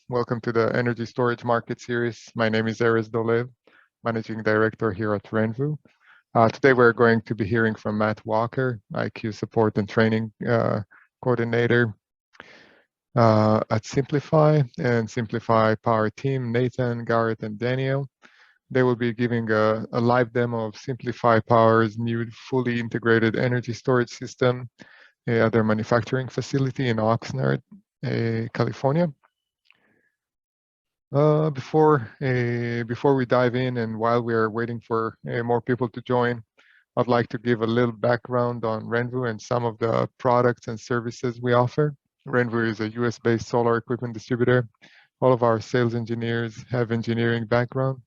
Welcome to the Energy Storage Market Series. My name is Erez Dolev, Managing Director here at RENVU. Today we're going to be hearing from Matt Walker, IQ Support and Training Coordinator at SimpliPhi, and SimpliPhi Power team, Nathan, Garrett, and Daniel. They will be giving a live demo of SimpliPhi Power's new fully integrated energy storage system at their manufacturing facility in Oxnard, California. Before we dive in, and while we are waiting for more people to join, I'd like to give a little background on RENVU and some of the products and services we offer. RENVU is a US-based solar equipment distributor. All of our sales engineers have engineering background.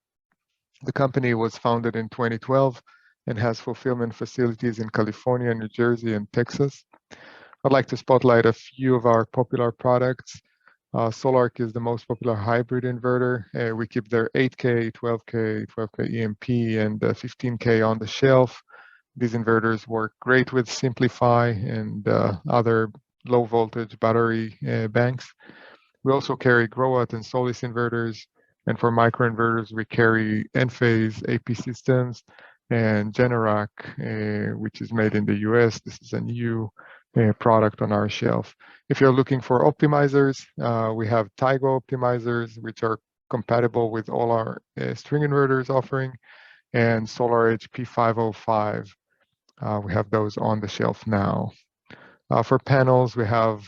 The company was founded in 2012 and has fulfillment facilities in California, New Jersey, and Texas. I'd like to spotlight a few of our popular products. SolarArc is the most popular hybrid inverter. We keep their 8K, 12K, 12K EMP, and 15K on the shelf. These inverters work great with SimpliPhi and other low voltage battery banks. We also carry Growatt and Solis inverters. And for microinverters, we carry Enphase AP systems and Generac, which is made in the US. This is a new product on our shelf. If you're looking for optimizers, we have Tigo optimizers, which are compatible with all our string inverters offering, and SolarEdge P505. We have those on the shelf now. For panels, we have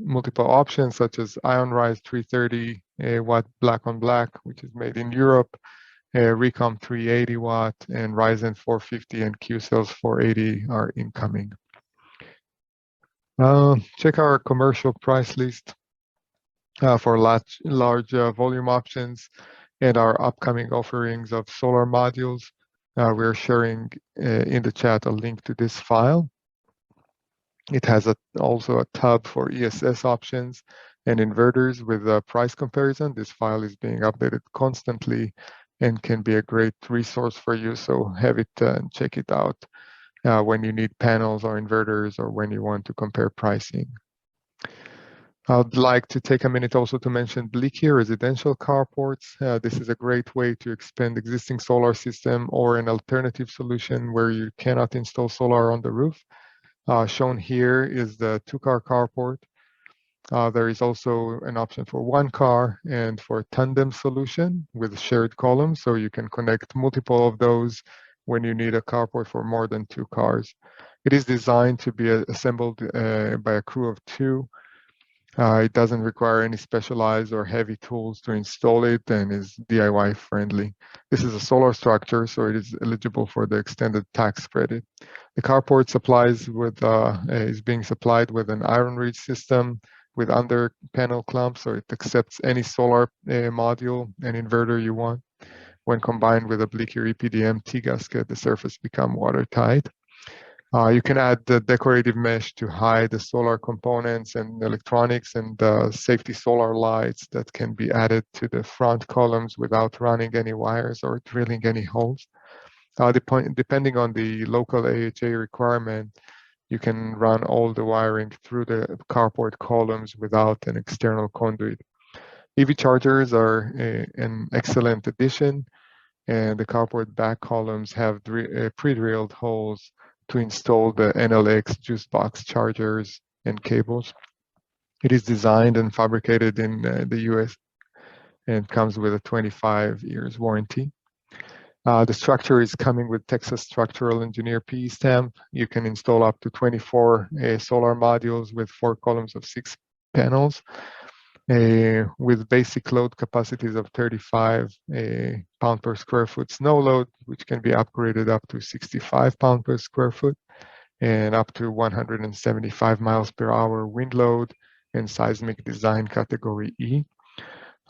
multiple options such as IonRise 330 watt black on black, which is made in Europe, Recom 380 watt, and Ryzen 450 and Q-Cells 480 are incoming. Check our commercial price list for large volume options and our upcoming offerings of solar modules. We're sharing in the chat a link to this file. It has also a tab for ESS options and inverters with a price comparison. This file is being updated constantly and can be a great resource for you, so have it and check it out when you need panels or inverters or when you want to compare pricing. I'd like to take a minute also to mention Blicky residential carports. This is a great way to expand existing solar system or an alternative solution where you cannot install solar on the roof. Shown here is the 2-car carport. There is also an option for 1 car and for a tandem solution with shared columns, so you can connect multiple of those when you need a carport for more than 2 cars. It is designed to be assembled by a crew of 2. It doesn't require any specialized or heavy tools to install it and is DIY friendly. This is a solar structure, so it is eligible for the extended tax credit. The carport is being supplied with an iron reach system with under panel clamps, so it accepts any solar module and inverter you want. When combined with a Blicky EPDM T-gasket, the surface becomes watertight. You can add the decorative mesh to hide the solar components and electronics, and safety solar lights that can be added to the front columns without running any wires or drilling any holes. Depending on the local AHA requirement, you can run all the wiring through the carport columns without an external conduit. EV chargers are an excellent addition, and the carport back columns have pre-drilled holes to install the NLX juice box chargers and cables. It is designed and fabricated in the US and comes with a 25 years warranty. The structure is coming with Texas Structural Engineer PE stamp. You can install up to 24 solar modules with 4 columns of 6 panels. With basic load capacities of 35 pound per square foot snow load, which can be upgraded up to 65 pound per square foot, and up to 175 miles per hour wind load and seismic design category E.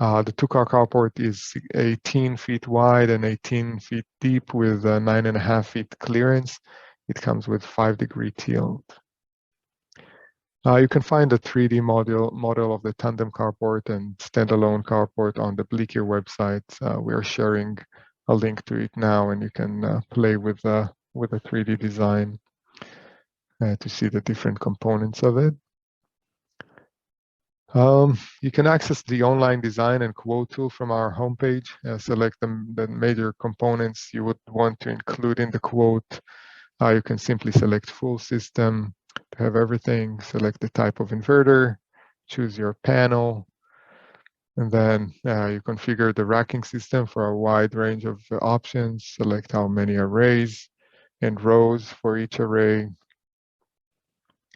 The 2-car carport is 18 feet wide and 18 feet deep with 9.5 feet clearance. It comes with 5-degree tilt. You can find a 3D model of the tandem carport and standalone carport on the Blicky website. We are sharing a link to it now, and you can play with a 3D design to see the different components of it. You can access the online design and quote tool from our homepage. Select the major components you would want to include in the quote. You can simply select full system to have everything, select the type of inverter, choose your panel, and then you configure the racking system for a wide range of options. Select how many arrays and rows for each array.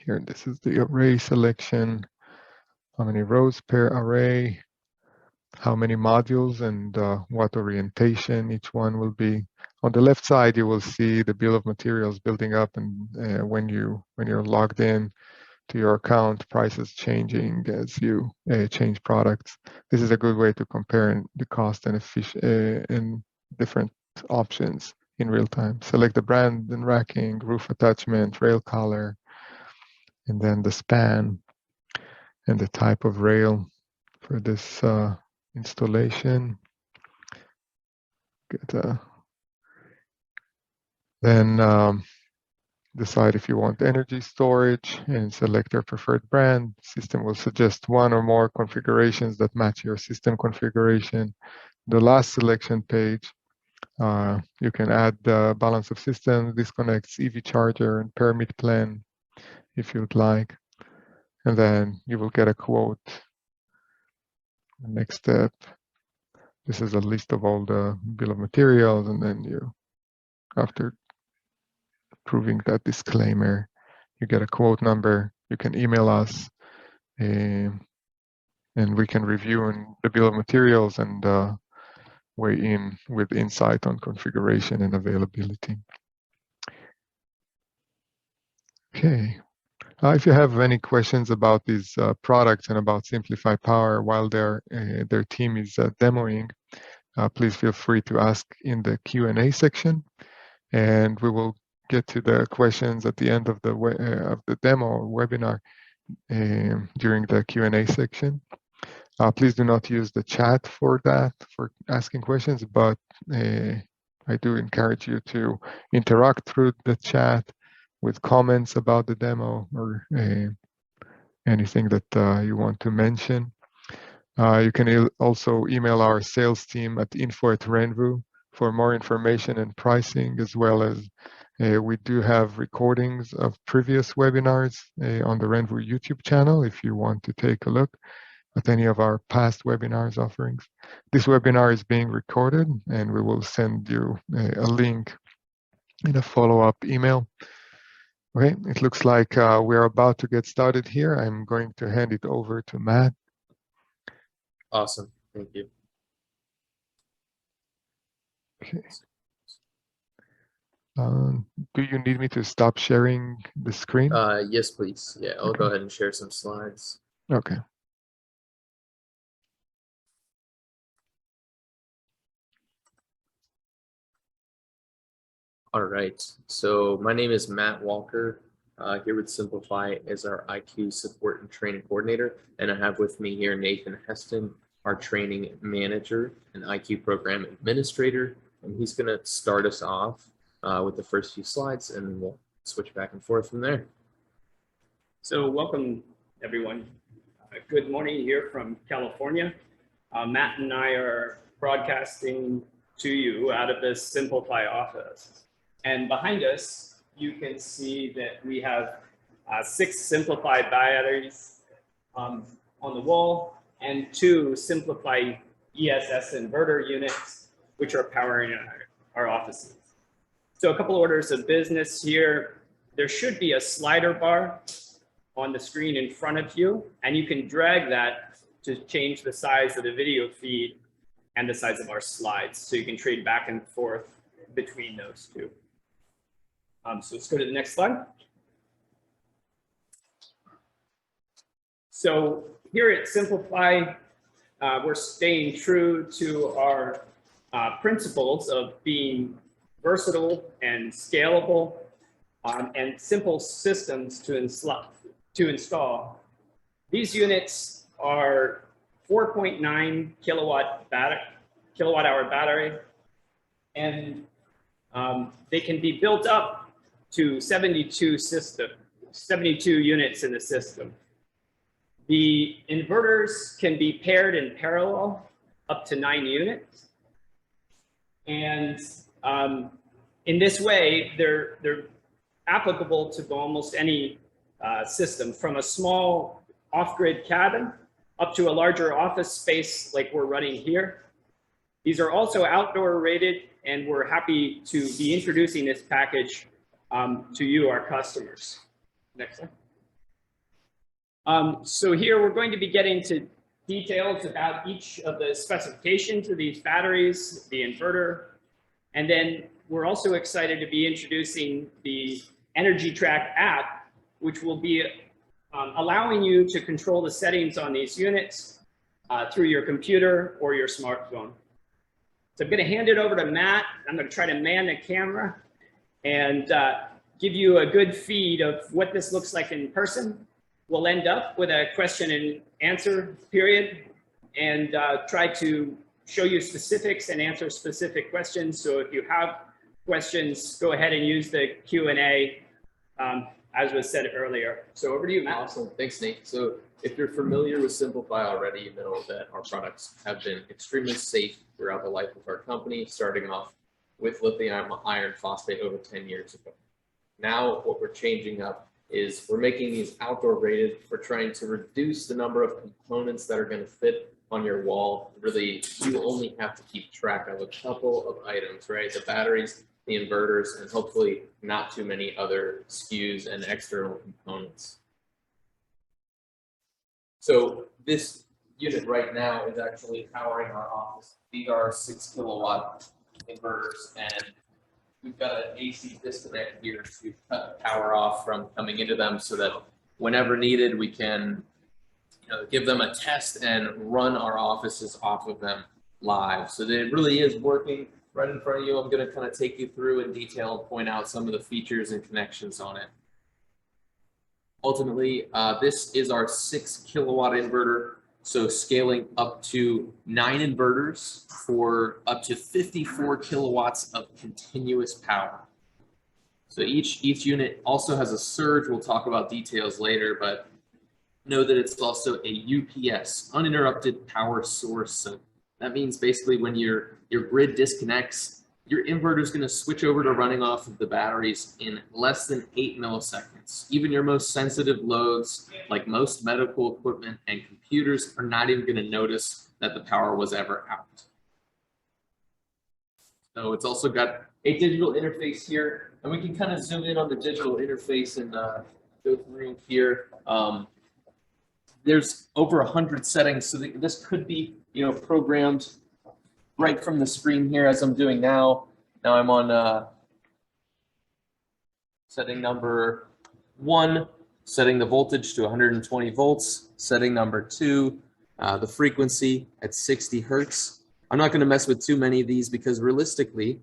Here, this is the array selection. How many rows per array, how many modules, and what orientation each one will be. On the left side, you will see the bill of materials building up, and when you're logged in to your account, prices changing as you change products. This is a good way to compare the cost and in different options in real time. Select the brand and racking, roof attachment, rail color, and then the span and the type of rail for this installation. Then decide if you want energy storage and select your preferred brand. System will suggest one or more configurations that match your system configuration. The last selection page, you can add the balance of systems, disconnects, EV charger, and permit plan if you'd like. And then you will get a quote. The next step, this is a list of all the bill of materials, and then you, after approving that disclaimer, you get a quote number. You can email us, and we can review the bill of materials and weigh in with insight on configuration and availability. Okay. If you have any questions about these products and about SimpliPhi Power while their team is demoing, please feel free to ask in the Q&A section, and we will get to the questions at the end of the demo or webinar during the Q&A section. Please do not use the chat for asking questions, but I do encourage you to interact through the chat with comments about the demo or anything that you want to mention. You can also email our sales team at info@RENVU for more information and pricing, as well as we do have recordings of previous webinars on the RENVU YouTube channel if you want to take a look at any of our past webinars offerings. This webinar is being recorded, and we will send you a link in a follow-up email. Okay, it looks like we're about to get started here. I'm going to hand it over to Matt. Awesome, thank you. Okay. Do you need me to stop sharing the screen? Yes, please. Yeah, I'll go ahead and share some slides. Okay. All right, so my name is Matt Walker, here with SimpliPhi as our IQ support and training coordinator, and I have with me here Nathan Heston, our training manager and IQ program administrator, and he's going to start us off with the first few slides, and we'll switch back and forth from there. So welcome, everyone. Good morning here from California. Matt and I are broadcasting to you out of the SimpliPhi office. And behind us, you can see that we have 6 SimpliPhi batteries on the wall and 2 SimpliPhi ESS inverter units, which are powering our offices. So a couple orders of business here. There should be a slider bar on the screen in front of you, and you can drag that to change the size of the video feed and the size of our slides. So you can trade back and forth between those two. So let's go to the next slide. So here at SimpliPhi, we're staying true to our principles of being versatile and scalable and simple systems to install. These units are 4.9 kilowatt hour battery, and they can be built up to 72 units in the system. The inverters can be paired in parallel up to 9 units. And in this way, they're applicable to almost any system, from a small off-grid cabin up to a larger office space like we're running here. These are also outdoor rated, and we're happy to be introducing this package to you, our customers. Next slide. So here we're going to be getting to details about each of the specifications of these batteries, the inverter, and then we're also excited to be introducing the EnergyTrak app, which will be allowing you to control the settings on these units through your computer or your smartphone. So I'm going to hand it over to Matt. I'm going to try to man the camera and give you a good feed of what this looks like in person. We'll end up with a question and answer period and try to show you specifics and answer specific questions. So if you have questions, go ahead and use the Q&A as was said earlier. So over to you, Matt. Awesome. Thanks, Nate. So if you're familiar with SimpliPhi already, you know that our products have been extremely safe throughout the life of our company, starting off with lithium iron phosphate over 10 years ago. Now, what we're changing up is we're making these outdoor rated. We're trying to reduce the number of components that are going to fit on your wall. Really, you only have to keep track of a couple of items, right? The batteries, the inverters, and hopefully not too many other SKUs and external components. So this unit right now is actually powering our office. These are 6 kilowatt inverters, and we've got an AC disconnect here to cut power off from coming into them so that whenever needed, we can give them a test and run our offices off of them live. So that it really is working right in front of you. I'm going to kind of take you through in detail and point out some of the features and connections on it. Ultimately, this is our 6 kilowatt inverter. So scaling up to 9 inverters for up to 54 kilowatts of continuous power. So each unit also has a surge. We'll talk about details later, but know that it's also a UPS, uninterrupted power source. So that means basically when your grid disconnects, your inverter is going to switch over to running off of the batteries in less than 8 milliseconds. Even your most sensitive loads, like most medical equipment and computers, are not even going to notice that the power was ever out. So it's also got a digital interface here, and we can kind of zoom in on the digital interface and go through here. There's over 100 settings, so this could be programmed right from the screen here, as I'm doing now. Now I'm on setting number 1, setting the voltage to 120 volts. Setting number 2, the frequency at 60 hertz. I'm not going to mess with too many of these because realistically,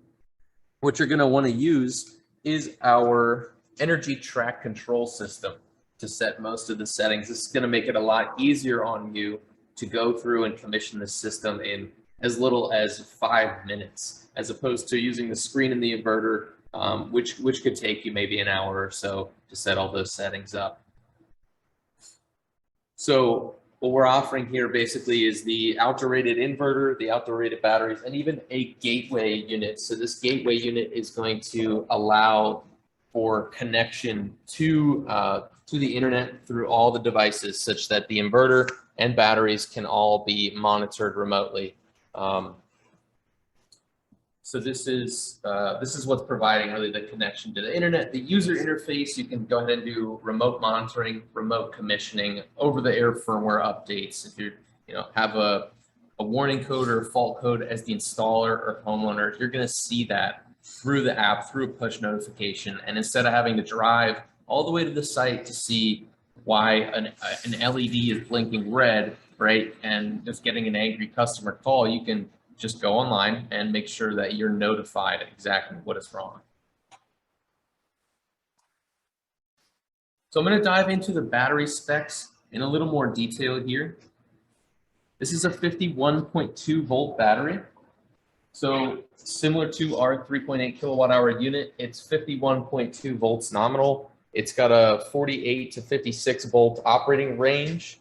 what you're going to want to use is our EnergyTrak control system to set most of the settings. This is going to make it a lot easier on you to go through and commission the system in as little as 5 minutes, as opposed to using the screen in the inverter, which could take you maybe an hour or so to set all those settings up. So what we're offering here basically is the outdoor rated inverter, the outdoor rated batteries, and even a gateway unit. So this gateway unit is going to allow for connection to the internet through all the devices, such that the inverter and batteries can all be monitored remotely. So this is what's providing really the connection to the internet. The user interface, you can go ahead and do remote monitoring, remote commissioning, over-the-air firmware updates. If you have a warning code or a fault code as the installer or homeowner, you're going to see that through the app, through a push notification. And instead of having to drive all the way to the site to see why an LED is blinking red, right, and just getting an angry customer call, you can just go online and make sure that you're notified exactly what is wrong. So I'm going to dive into the battery specs in a little more detail here. This is a 51.2 volt battery. So similar to our 3.8 kilowatt hour unit, it's 51.2 volts nominal. It's got a 48 to 56 volt operating range.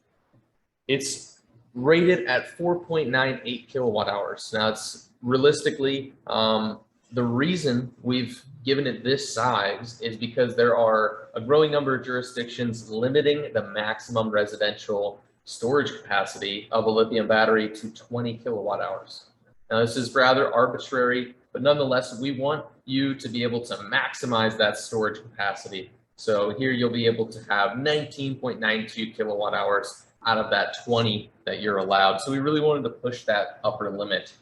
It's rated at 4.98 kilowatt hours. Now, it's realistically, the reason we've given it this size is because there are a growing number of jurisdictions limiting the maximum residential storage capacity of a lithium battery to 20 kilowatt hours. Now, this is rather arbitrary, but nonetheless, we want you to be able to maximize that storage capacity. So here you'll be able to have 19.92 kilowatt hours out of that 20 that you're allowed. So we really wanted to push that upper limit.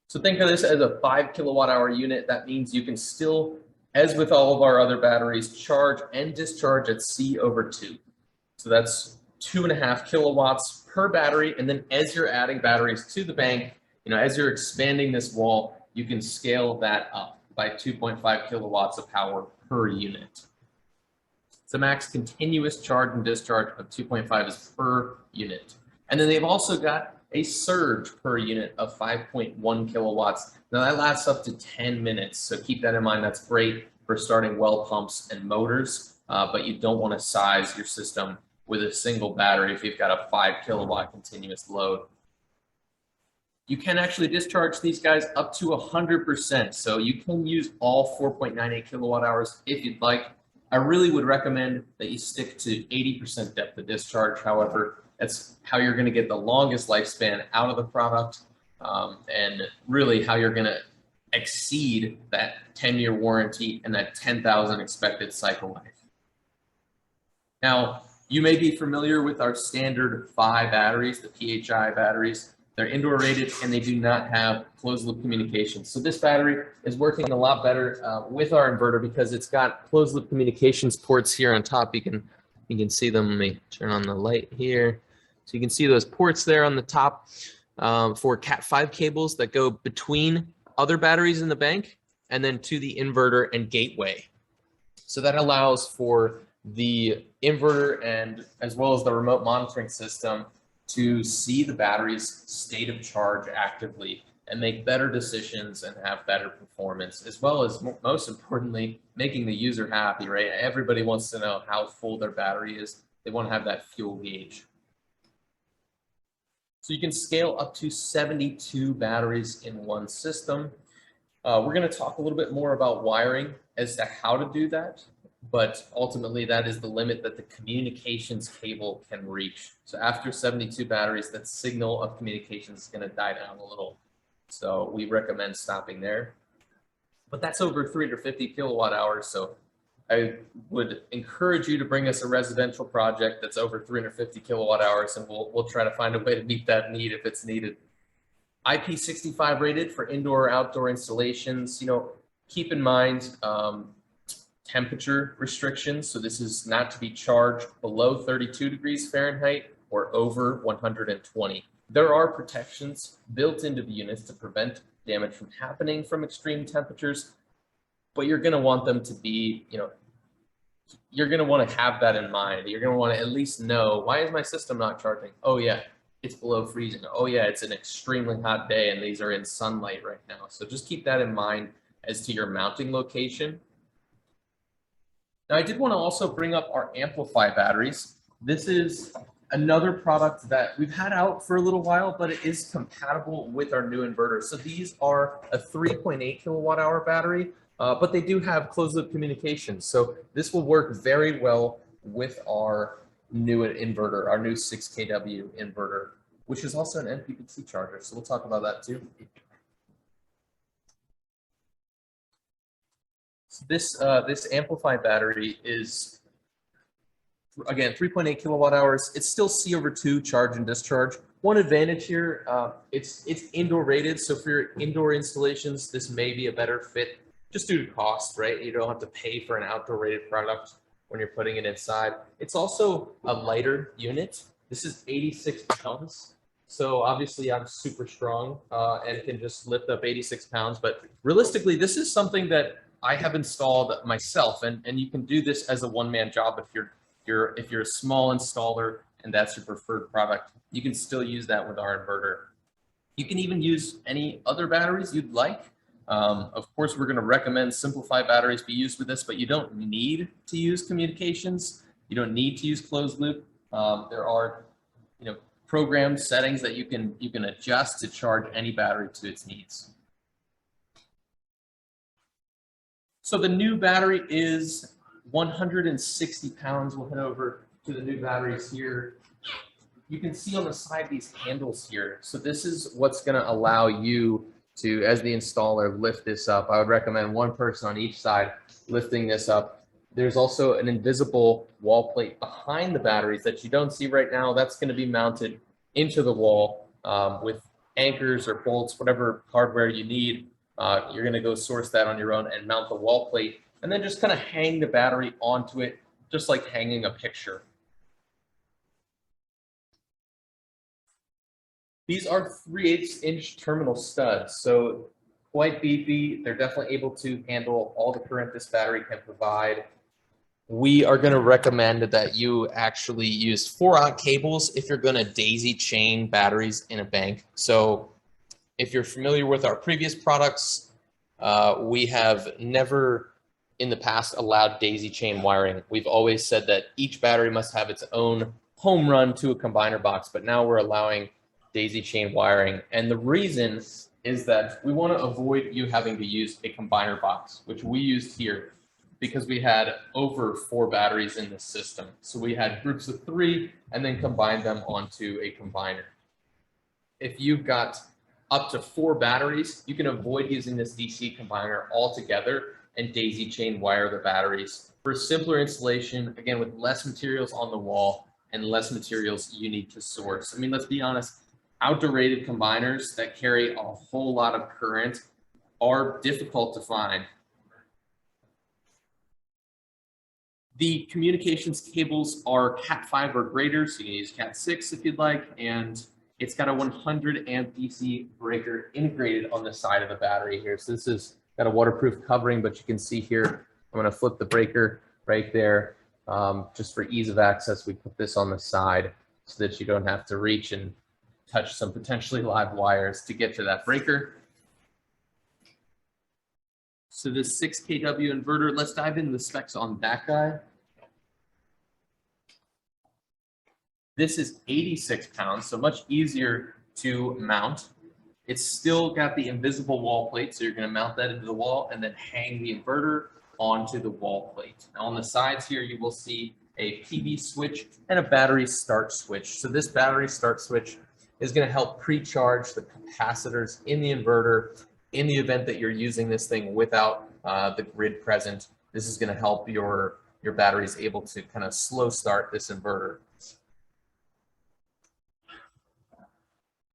So think of this as a 5 kilowatt hour unit. That means you can still, as with all of our other batteries, charge and discharge at C/2. So that's 2.5 kilowatts per battery. And then as you're adding batteries to the bank, as you're expanding this wall, you can scale that up by 2.5 kilowatts of power per unit. The max continuous charge and discharge of 2.5 is per unit. And then they've also got a surge per unit of 5.1 kilowatts. Now that lasts up to 10 minutes. So keep that in mind. That's great for starting well pumps and motors, but you don't want to size your system with a single battery if you've got a 5 kilowatt continuous load. You can actually discharge these guys up to 100%. So you can use all 4.98 kilowatt hours if you'd like. I really would recommend that you stick to 80% depth of discharge. However, that's how you're going to get the longest lifespan out of the product, and really how you're going to exceed that 10-year warranty and that 10,000 expected cycle life. Now, you may be familiar with our standard Phi batteries, the PHI batteries. They're indoor rated and they do not have closed loop communications. So this battery is working a lot better with our inverter because it's got closed loop communications ports here on top. You can see them. Let me turn on the light here. So you can see those ports there on the top for Cat5 cables that go between other batteries in the bank and then to the inverter and gateway. So that allows for the inverter and as well as the remote monitoring system to see the battery's state of charge actively and make better decisions and have better performance, as well as most importantly, making the user happy, right? Everybody wants to know how full their battery is. They want to have that fuel gauge. So you can scale up to 72 batteries in one system. We're going to talk a little bit more about wiring as to how to do that. But ultimately, that is the limit that the communications cable can reach. So after 72 batteries, that signal of communications is going to die down a little. So we recommend stopping there. But that's over 350 kilowatt hours. So I would encourage you to bring us a residential project that's over 350 kilowatt hours, and we'll try to find a way to meet that need if it's needed. IP65 rated for indoor or outdoor installations. Keep in mind, temperature restrictions. So this is not to be charged below 32 degrees Fahrenheit or over 120. There are protections built into the units to prevent damage from happening from extreme temperatures, but you're going to want them to be, you're going to want to have that in mind. You're going to want to at least know, why is my system not charging? Oh yeah, it's below freezing. Oh yeah, it's an extremely hot day and these are in sunlight right now. So just keep that in mind as to your mounting location. Now, I did want to also bring up our Amplifi batteries. This is another product that we've had out for a little while, but it is compatible with our new inverter. So these are a 3.8 kilowatt hour battery, but they do have closed loop communications. So this will work very well with our new inverter, our new 6 kW inverter, which is also an NPPT charger. So we'll talk about that too. This Amplifi battery is, again, 3.8 kilowatt hours. It's still C/2 charge and discharge. One advantage here, it's indoor rated. So for your indoor installations, this may be a better fit just due to cost, right? You don't have to pay for an outdoor rated product when you're putting it inside. It's also a lighter unit. This is 86 pounds. So obviously I'm super strong and can just lift up 86 pounds. But realistically, this is something that I have installed myself, and you can do this as a one-man job if you're a small installer and that's your preferred product. You can still use that with our inverter. You can even use any other batteries you'd like. Of course, we're going to recommend SimpliPhi batteries be used with this, but you don't need to use communications. You don't need to use closed loop. There are, program settings that you can adjust to charge any battery to its needs. So the new battery is 160 pounds. We'll head over to the new batteries here. You can see on the side these handles here. So this is what's going to allow you to, as the installer, lift this up. I would recommend one person on each side lifting this up. There's also an invisible wall plate behind the batteries that you don't see right now. That's going to be mounted into the wall with anchors or bolts, whatever hardware you need. You're going to go source that on your own and mount the wall plate, and then just kind of hang the battery onto it, just like hanging a picture. These are 3/8-inch terminal studs, so quite beefy. They're definitely able to handle all the current this battery can provide. We are going to recommend that you actually use 4-aught cables if you're going to daisy chain batteries in a bank. So if you're familiar with our previous products, we have never in the past allowed daisy chain wiring. We've always said that each battery must have its own home run to a combiner box, but now we're allowing daisy chain wiring. And the reason is that we want to avoid you having to use a combiner box, which we used here because we had over 4 batteries in this system. So we had groups of 3 and then combined them onto a combiner. If you've got up to 4 batteries, you can avoid using this DC combiner altogether and daisy chain wire the batteries. For simpler installation, again, with less materials on the wall and less materials you need to source. I mean, let's be honest, outdoor rated combiners that carry a whole lot of current are difficult to find. The communications cables are Cat 5 or greater, so you can use Cat 6 if you'd like, and it's got a 100 amp DC breaker integrated on the side of the battery here. So this has got a waterproof covering, but you can see here, I'm going to flip the breaker right there. Just for ease of access, we put this on the side so that you don't have to reach and touch some potentially live wires to get to that breaker. So this 6 kW inverter, let's dive into the specs on that guy. This is 86 pounds, so much easier to mount. It's still got the invisible wall plate, so you're going to mount that into the wall and then hang the inverter onto the wall plate. Now on the sides here, you will see a PV switch and a battery start switch. So this battery start switch is going to help pre-charge the capacitors in the inverter in the event that you're using this thing without the grid present. This is going to help your batteries able to kind of slow start this inverter.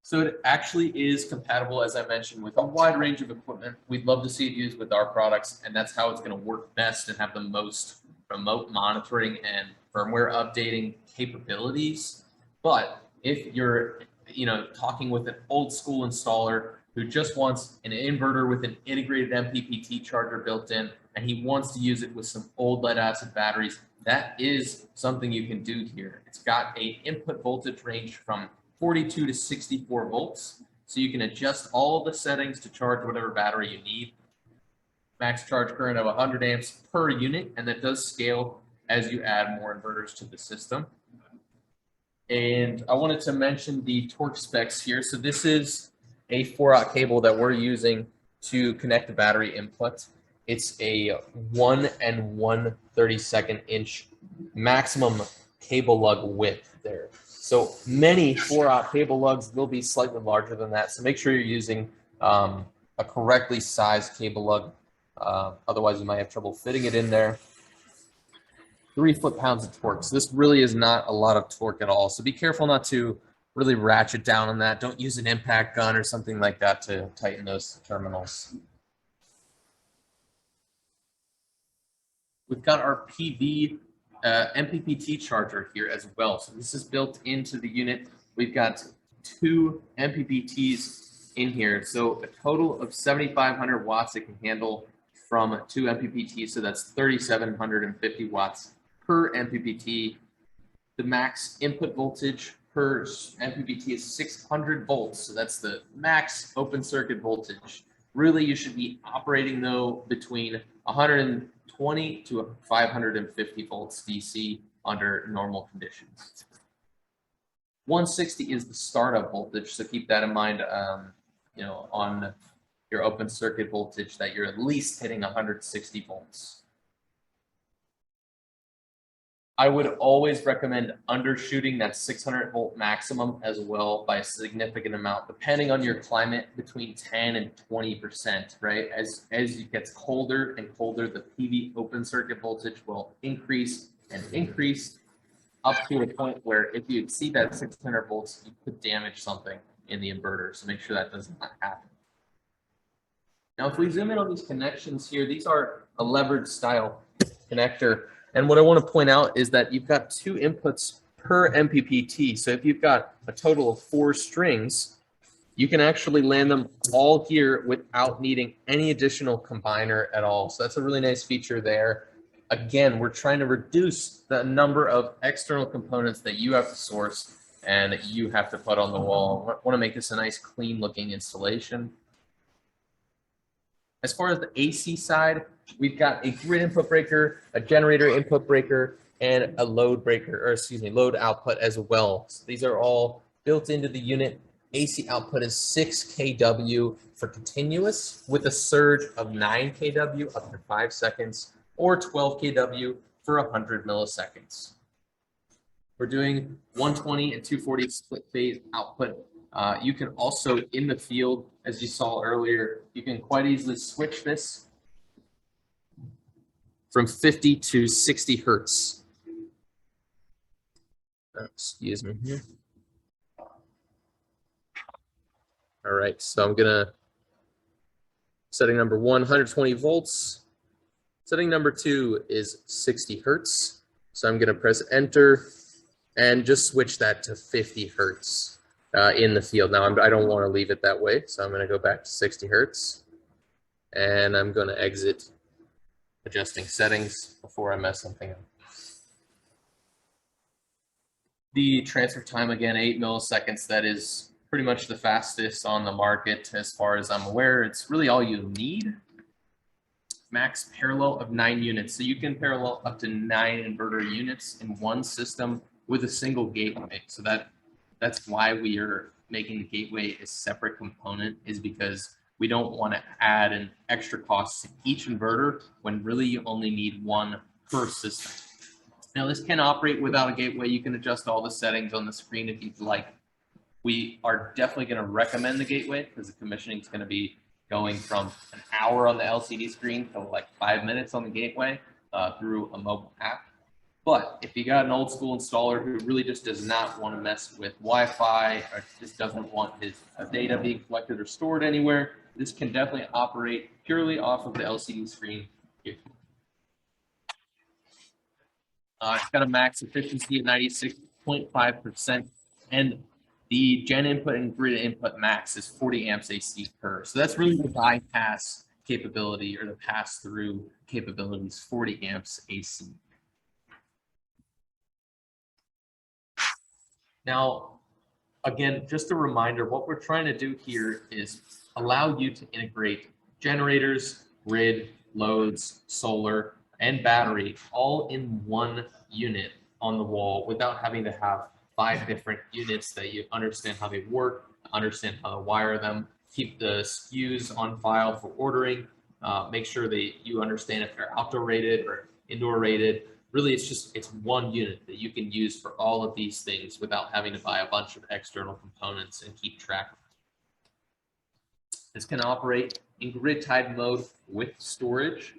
So it actually is compatible, as I mentioned, with a wide range of equipment. We'd love to see it used with our products, and that's how it's going to work best and have the most remote monitoring and firmware updating capabilities. But if you're talking with an old school installer who just wants an inverter with an integrated MPPT charger built in, and he wants to use it with some old lead acid batteries, that is something you can do here. It's got an input voltage range from 42 to 64 volts. So you can adjust all the settings to charge whatever battery you need. Max charge current of 100 amps per unit, and that does scale as you add more inverters to the system. And I wanted to mention the torque specs here. So this is a 4-aught cable that we're using to connect the battery input. It's a 1 1/32 inch maximum cable lug width there. So many 4-aught cable lugs will be slightly larger than that. So make sure you're using a correctly sized cable lug. Otherwise, you might have trouble fitting it in there. 3 foot-pounds of torque. So this really is not a lot of torque at all. So be careful not to really ratchet down on that. Don't use an impact gun or something like that to tighten those terminals. We've got our PV MPPT charger here as well. So this is built into the unit. We've got 2 MPPTs in here. So a total of 7,500 watts it can handle from 2 MPPTs. So that's 3,750 watts per MPPT. The max input voltage per MPPT is 600 volts. So that's the max open circuit voltage. Really, you should be operating though between 120 to 550 volts DC under normal conditions. 160 is the startup voltage, so keep that in mind, on your open circuit voltage, that you're at least hitting 160 volts. I would always recommend undershooting that 600 volt maximum as well by a significant amount, depending on your climate, between 10 and 20%, right? As it gets colder and colder, the PV open circuit voltage will increase and increase up to a point where if you exceed that 600 volts, you could damage something in the inverter. So make sure that does not happen. Now, if we zoom in on these connections here, these are a levered style connector. And what I want to point out is that you've got 2 inputs per MPPT. So if you've got a total of 4 strings, you can actually land them all here without needing any additional combiner at all. So that's a really nice feature there. Again, we're trying to reduce the number of external components that you have to source and that you have to put on the wall. I want to make this a nice, clean looking installation. As far as the AC side, we've got a grid input breaker, a generator input breaker, and a load breaker, or excuse me, load output as well. So these are all built into the unit. AC output is 6 kW for continuous with a surge of 9 kW up to 5 seconds, or 12 kW for 100 milliseconds. We're doing 120 and 240 split phase output. You can also, in the field, as you saw earlier, you can quite easily switch this from 50 to 60 hertz. Excuse me here. All right, so I'm gonna, setting number 1, 120 volts. Setting number 2 is 60 hertz. So I'm gonna press enter and just switch that to 50 hertz. In the field. Now, I don't want to leave it that way, so I'm going to go back to 60 hertz, and I'm going to exit adjusting settings before I mess something up. The transfer time, again, 8 milliseconds. That is pretty much the fastest on the market as far as I'm aware. It's really all you need. Max parallel of 9 units. So you can parallel up to 9 inverter units in one system with a single gateway. So that's why we are making the gateway a separate component, is because we don't want to add an extra cost to each inverter when really you only need one per system. Now, this can operate without a gateway. You can adjust all the settings on the screen if you'd like. We are definitely going to recommend the gateway because the commissioning is going to be going from an hour on the LCD screen to like 5 minutes on the gateway through a mobile app. But if you got an old school installer who really just does not want to mess with Wi-Fi or just doesn't want his data being collected or stored anywhere, this can definitely operate purely off of the LCD screen here. It's got a max efficiency of 96.5%, and the gen input and grid input max is 40 amps AC per. So that's really the bypass capability, or the pass-through capabilities, 40 amps AC. Now, again, just a reminder, what we're trying to do here is allow you to integrate generators, grid, loads, solar, and battery all in one unit on the wall without having to have 5 different units that you understand how they work, understand how to wire them, keep the SKUs on file for ordering, make sure that you understand if they're outdoor rated or indoor rated. Really, it's one unit that you can use for all of these things without having to buy a bunch of external components and keep track of them. This can operate in grid-tied mode with storage.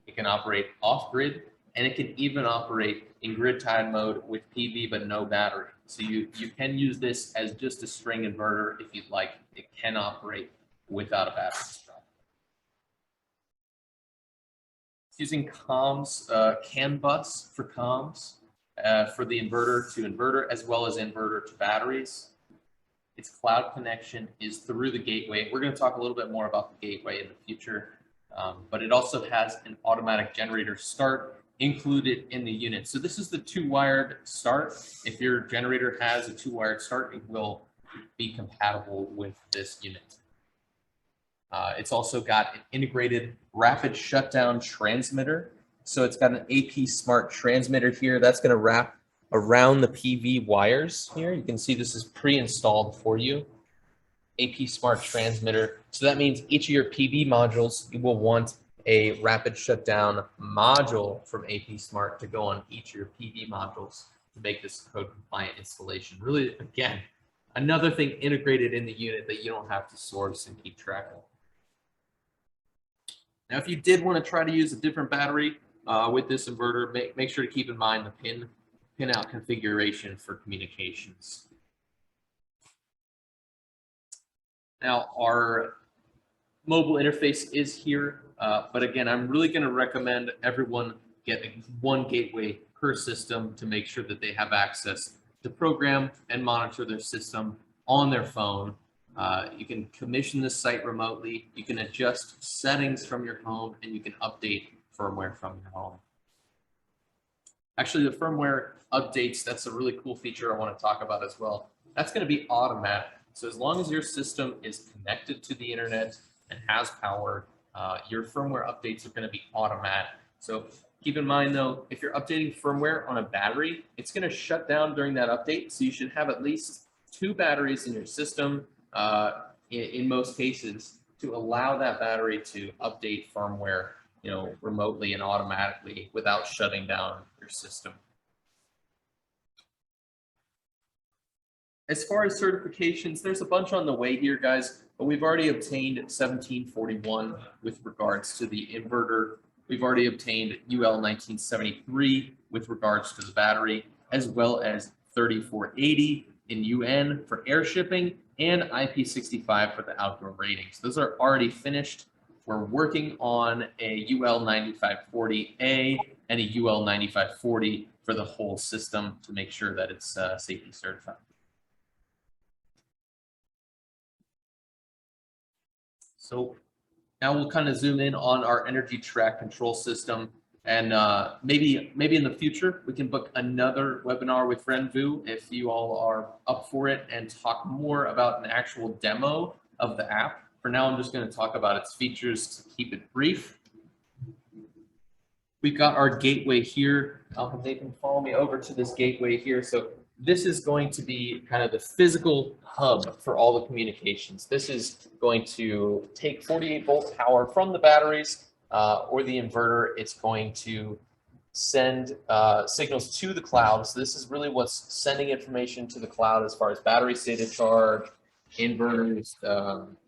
It can operate off-grid, and it can even operate in grid-tied mode with PV but no battery. So you can use this as just a string inverter if you'd like. It can operate without a battery. It's using comms, CAN bus for comms for the inverter to inverter, as well as inverter to batteries. Its cloud connection is through the gateway. We're going to talk a little bit more about the gateway in the future, but it also has an automatic generator start included in the unit. So this is the 2-wired start. If your generator has a 2-wired start, it will be compatible with this unit. It's also got an integrated rapid shutdown transmitter. So it's got an AP Smart transmitter here that's going to wrap around the PV wires here. You can see this is pre-installed for you. AP Smart transmitter. So that means each of your PV modules, you will want a rapid shutdown module from AP Smart to go on each of your PV modules to make this code compliant installation. Really, again, another thing integrated in the unit that you don't have to source and keep track of. Now, if you did want to try to use a different battery with this inverter, make sure to keep in mind the pin-out configuration for communications. Now, our mobile interface is here, but again, I'm really going to recommend everyone get one gateway per system to make sure that they have access to program and monitor their system on their phone. You can commission this site remotely, you can adjust settings from your home, and you can update firmware from your home. Actually, the firmware updates, that's a really cool feature I want to talk about as well. That's going to be automatic. So as long as your system is connected to the internet and has power, your firmware updates are going to be automatic. So keep in mind though, if you're updating firmware on a battery, it's going to shut down during that update. So you should have at least 2 batteries in your system in most cases to allow that battery to update firmware, remotely and automatically without shutting down your system. As far as certifications, there's a bunch on the way here, guys, but we've already obtained 1741 with regards to the inverter. We've already obtained UL 1973 with regards to the battery, as well as 3480 in UN for air shipping and IP65 for the outdoor ratings. Those are already finished. We're working on a UL 9540A and a UL 9540 for the whole system to make sure that it's safety certified. So now we'll kind of zoom in on our EnergyTrak control system, and maybe in the future we can book another webinar with RENVU if you all are up for it, and talk more about an actual demo of the app. For now, I'm just going to talk about its features to keep it brief. We've got our gateway here. They can follow me over to this gateway here. So this is going to be kind of the physical hub for all the communications. This is going to take 48-volt power from the batteries or the inverter. It's going to send signals to the cloud. So this is really what's sending information to the cloud as far as battery state of charge, inverters,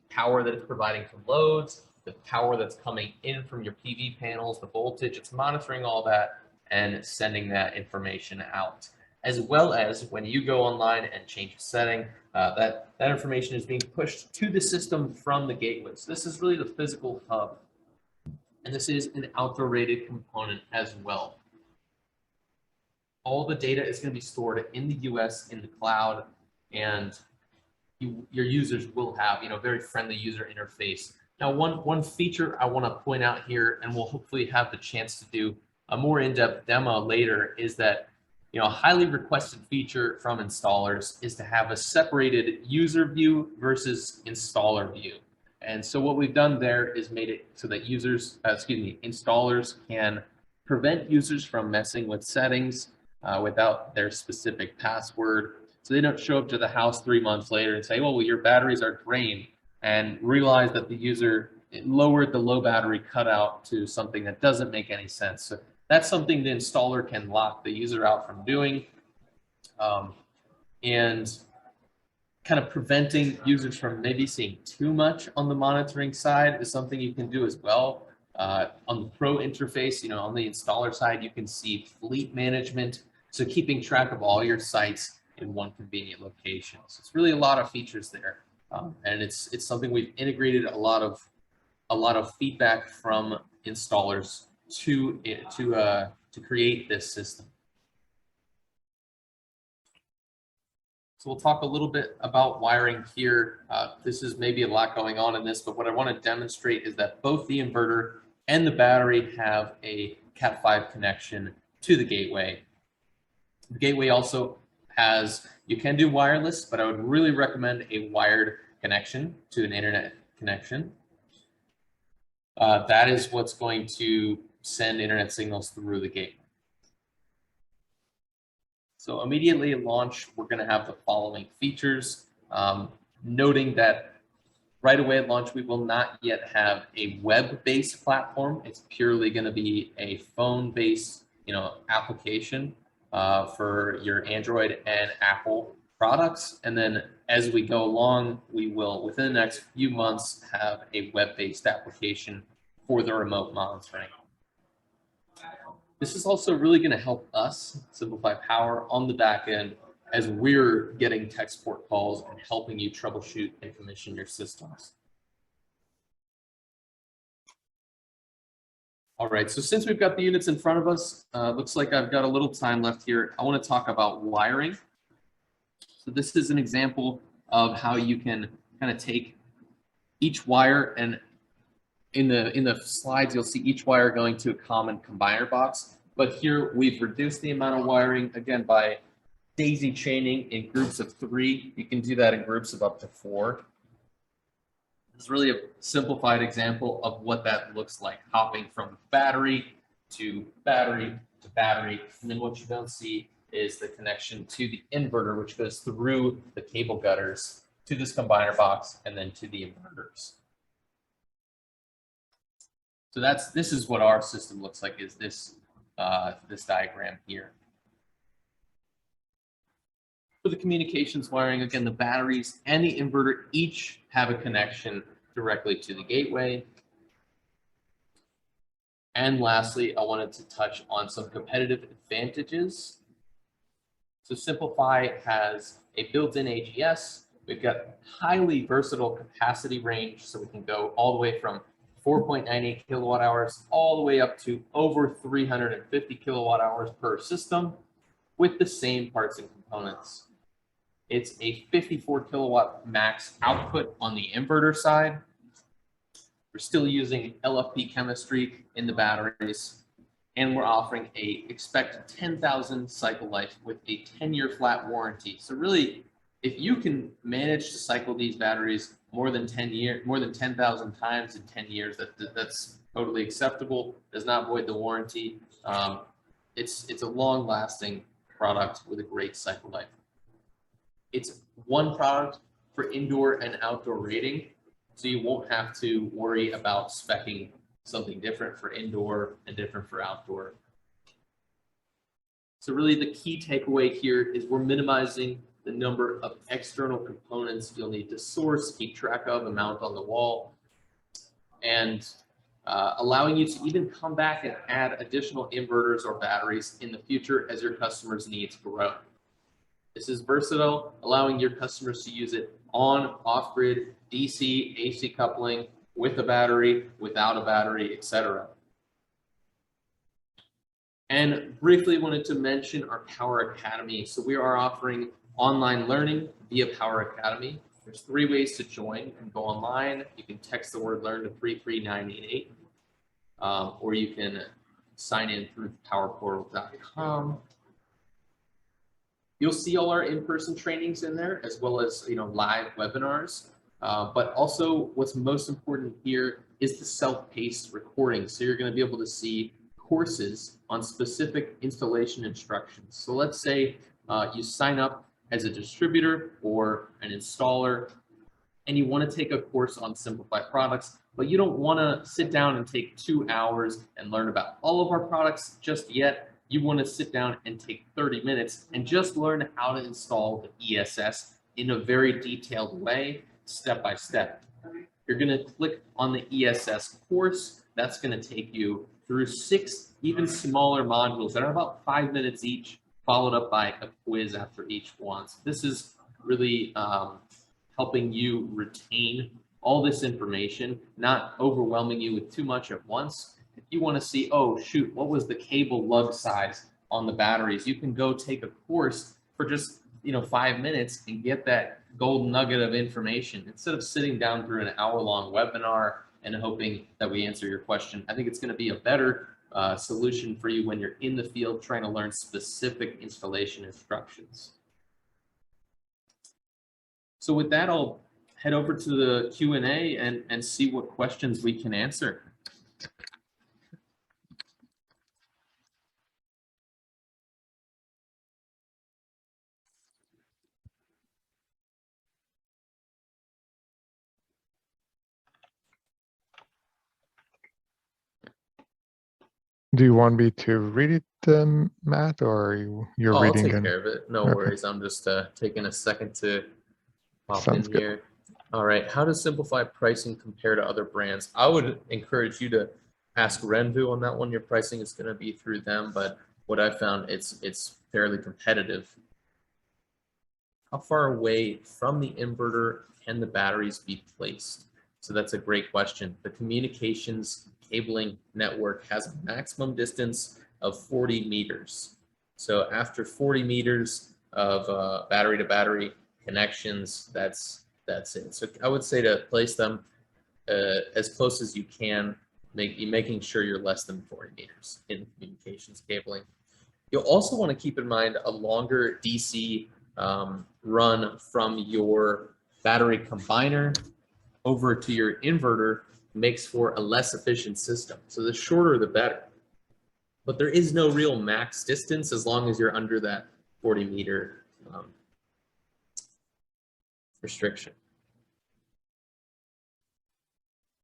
power that it's providing to loads, the power that's coming in from your PV panels, the voltage. It's monitoring all that and sending that information out. As well as when you go online and change a setting, that information is being pushed to the system from the gateway. So this is really the physical hub. And this is an outdoor rated component as well. All the data is going to be stored in the US in the cloud, and your users will have, very friendly user interface. Now, one feature I want to point out here, and we'll hopefully have the chance to do a more in-depth demo later, is that a highly requested feature from installers is to have a separated user view versus installer view. And so what we've done there is made it so that installers can prevent users from messing with settings without their specific password. So they don't show up to the house 3 months later and say, well, your batteries are drained, and realize that the user lowered the low battery cutout to something that doesn't make any sense. So that's something the installer can lock the user out from doing. And kind of preventing users from maybe seeing too much on the monitoring side is something you can do as well. On the Pro interface, on the installer side, you can see fleet management. So keeping track of all your sites in one convenient location. So it's really a lot of features there. And it's something we've integrated a lot of feedback from installers to create this system. So we'll talk a little bit about wiring here. This is maybe a lot going on in this, but what I want to demonstrate is that both the inverter and the battery have a Cat5 connection to the gateway. The gateway also has, you can do wireless, but I would really recommend a wired connection to an internet connection. That is what's going to send internet signals through the gateway. So immediately at launch, we're going to have the following features, noting that right away at launch, we will not yet have a web-based platform. It's purely going to be a phone-based, application for your Android and Apple products. And then as we go along, we will, within the next few months, have a web-based application for the remote monitoring. This is also really going to help us, SimpliPhi Power, on the back end as we're getting tech support calls and helping you troubleshoot and commission your systems. All right, so since we've got the units in front of us, looks like I've got a little time left here. I want to talk about wiring. So this is an example of how you can kind of take each wire, and in the slides, you'll see each wire going to a common combiner box. But here we've reduced the amount of wiring, again, by daisy chaining in groups of 3. You can do that in groups of up to 4. It's really a simplified example of what that looks like, hopping from battery to battery to battery. And then what you don't see is the connection to the inverter, which goes through the cable gutters to this combiner box and then to the inverters. So this is what our system looks like, is this diagram here. For the communications wiring, again, the batteries and the inverter each have a connection directly to the gateway. And lastly, I wanted to touch on some competitive advantages. So SimpliPhi has a built-in AGS. We've got highly versatile capacity range, so we can go all the way from 4.98 kilowatt hours all the way up to over 350 kilowatt hours per system with the same parts and components. It's a 54 kilowatt max output on the inverter side. We're still using LFP chemistry in the batteries, and we're offering a expect 10,000 cycle life with a 10-year flat warranty. So really, if you can manage to cycle these batteries more than 10,000 times in 10 years, that's totally acceptable. Does not void the warranty. It's a long-lasting product with a great cycle life. It's one product for indoor and outdoor rating, so you won't have to worry about speccing something different for indoor and different for outdoor. So really the key takeaway here is we're minimizing the number of external components you'll need to source, keep track of, and mount on the wall, and allowing you to even come back and add additional inverters or batteries in the future as your customers' needs grow. This is versatile, allowing your customers to use it on, off-grid, DC, AC coupling, with a battery, without a battery, etc. And briefly wanted to mention our Power Academy. So we are offering online learning via Power Academy. There's 3 ways to join. You can go online, you can text the word learn to 33988, or you can sign in through powerportal.com. You'll see all our in-person trainings in there, as well as live webinars. But also what's most important here is the self-paced recording. So you're going to be able to see courses on specific installation instructions. So let's say you sign up as a distributor or an installer, and you want to take a course on SimpliPhi products, but you don't want to sit down and take 2 hours and learn about all of our products just yet. You want to sit down and take 30 minutes and just learn how to install the ESS in a very detailed way, step by step. You're going to click on the ESS course. That's going to take you through 6 even smaller modules that are about 5 minutes each, followed up by a quiz after each one. So this is really helping you retain all this information, not overwhelming you with too much at once. If you want to see, oh shoot, what was the cable lug size on the batteries, you can go take a course for just 5 minutes and get that gold nugget of information instead of sitting down through an hour-long webinar and hoping that we answer your question. I think it's going to be a better solution for you when you're in the field trying to learn specific installation instructions. So with that, I'll head over to the Q&A and see what questions we can answer. Do you want me to read it, Matt, or you're Oh, I'll reading? take care of it. No Okay. worries. I'm just taking a second to pop Sounds in good. here. All right. How does SimpliPhi pricing compare to other brands? I would encourage you to ask RENVU on that one. Your pricing is going to be through them, but what I found, it's fairly competitive. How far away from the inverter can the batteries be placed? So that's a great question. The communications cabling network has a maximum distance of 40 meters. So after 40 meters of battery to battery connections, that's it. So I would say to place them as close as you can, making sure you're less than 40 meters in communications cabling. You'll also want to keep in mind a longer DC run from your battery combiner over to your inverter makes for a less efficient system. So the shorter the better. But there is no real max distance as long as you're under that 40 meter restriction.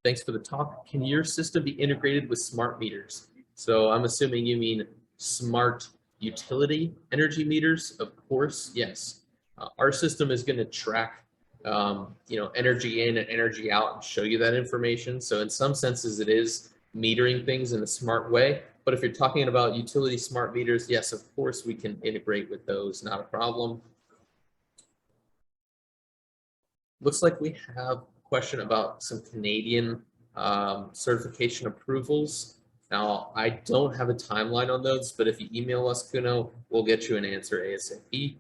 Thanks for the talk. Can your system be integrated with smart meters? So I'm assuming you mean smart utility energy meters. Of course, yes. Our system is going to track, energy in and energy out and show you that information. So in some senses, it is metering things in a smart way. But if you're talking about utility smart meters, yes, of course, we can integrate with those. Not a problem. Looks like we have a question about some Canadian certification approvals. Now, I don't have a timeline on those, but if you email us, Kuno, we'll get you an answer ASAP.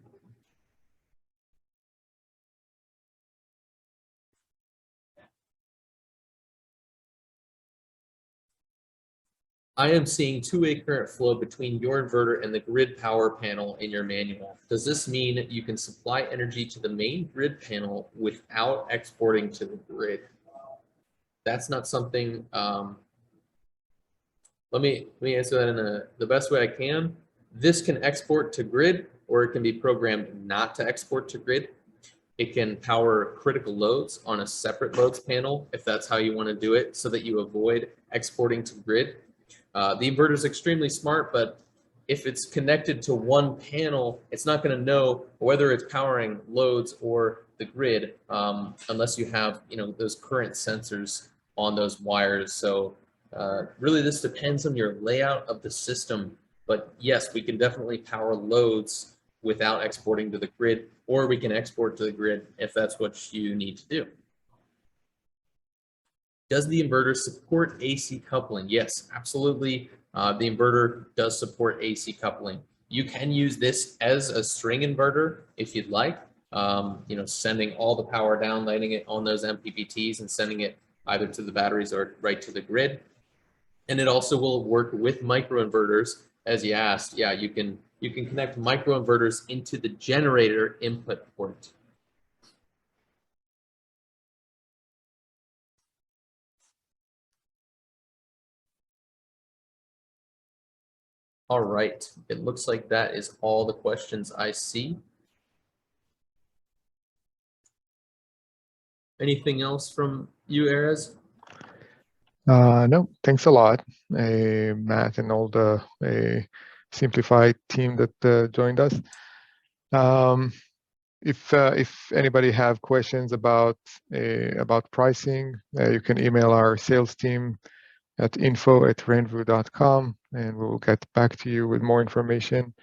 I am seeing two-way current flow between your inverter and the grid power panel in your manual. Does this mean that you can supply energy to the main grid panel without exporting to the grid? That's not something, let me answer that in the best way I can. This can export to grid, or it can be programmed not to export to grid. It can power critical loads on a separate loads panel if that's how you want to do it, so that you avoid exporting to grid. The inverter is extremely smart, but if it's connected to one panel, it's not going to know whether it's powering loads or the grid unless you have those current sensors on those wires. So really this depends on your layout of the system. But yes, we can definitely power loads without exporting to the grid, or we can export to the grid if that's what you need to do. Does the inverter support AC coupling? Yes, absolutely. The inverter does support AC coupling. You can use this as a string inverter if you'd like, sending all the power down, lighting it on those MPPTs and sending it either to the batteries or right to the grid. And it also will work with microinverters, as you asked. Yeah, you can connect microinverters into the generator input port. All right, it looks like that is all the questions I see. Anything else from you, Erez? No, thanks a lot, Matt, and all the SimpliPhi team that joined us. If anybody have questions about pricing, you can email our sales team at info@renvu.com, and we will get back to you with more information.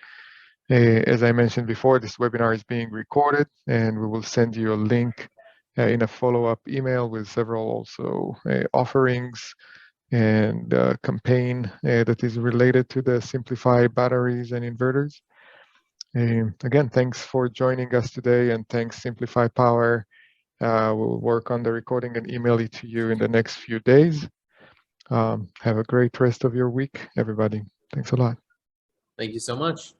As I mentioned before, this webinar is being recorded, and we will send you a link in a follow-up email with several also offerings and campaign that is related to the SimpliPhi batteries and inverters. Again, thanks for joining us today, and thanks SimpliPhi Power. We'll work on the recording and email it to you in the next few days. Have a great rest of your week, everybody. Thanks a lot. Thank you so much.